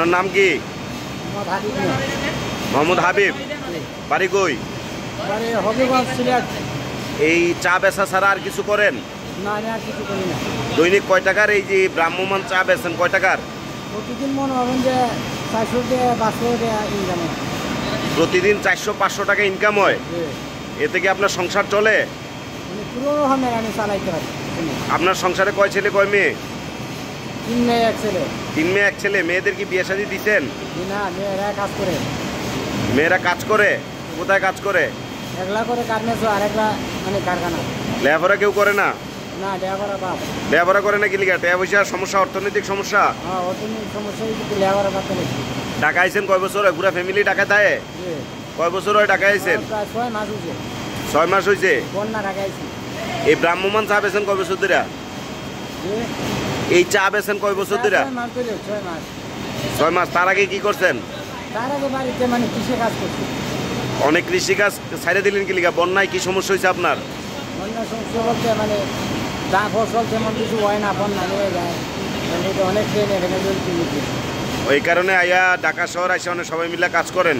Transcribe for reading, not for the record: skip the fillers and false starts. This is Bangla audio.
আপনার নাম কি? মোহাম্মদ হাবিব। বাড়ি কই? এই চা বেচা ছাড়া আর কিছু করেন? দৈনিক কয় টাকার এই যে ব্রাহ্মমান চা বেচেন কয় টাকার? প্রতিদিন মনে হবেন যে 400 টাকা 500 টাকা ইনকাম হয়। প্রতিদিন 400-500 টাকা ইনকাম হয়। এতে কি আপনার সংসার চলে? মানে পুরো রকমের আমি চালাইতে পারি। আপনার সংসারে কয় ছেলে কয় মেয়ে? 3 মেয়ে 1 ছেলে। 3 মেয়ে 1 ছেলে। মেয়েদের কি বিয়ে শাদী দিচ্ছেন? না, মেয়েরা কাজ করে। মেয়েরা কাজ করে? কোথায় কাজ করে? একলা করে কাটনেছো আর একলা মানে কারখানা। লেখাপড়া কেউ করে না? না, লেখাপড়া বাপ। লেখাপড়া করে না কি লিগা? টাকা পয়সার সমস্যা, অর্থনৈতিক সমস্যা? হ্যাঁ, অর্থনৈতিক সমস্যাই কিন্তু লেখাপড়া করতে লাগছে। ঢাকা আইছেন কয় বছর হয়? পুরা ফ্যামিলি ঢাকা থাকে? কয় বছর হয় ঢাকা আইছেন? প্রায় 6 মাস হয়েছে। 6 মাস হয়েছে। বন্যা ঢাকা আইছি। এই ব্রাহ্মমান চা বেচেন কয় বছর ধরে? এই চা বেচেন কয় বছর ধরে? 6 মাস ধরে, 6 মাস। 6 মাস। তার আগে কি করছেন? তার আগে বাড়িতে মানে কৃষি কাজ করছি। অনেক কৃষি কাজ ছাইড়ে দিলেন কি লিগা? বন্যায় কি সমস্যা হয়েছে আপনার? বন্যা সমস্যা বলতে মানে যা ফসল তেমন কিছু হয় না, বন্যা হয়ে যায়। মানে অনেক ট্রেন এখানে চলছে। ওই কারণে আইয়া ঢাকা শহর আইসা অনেক সবাই মিলে কাজ করেন।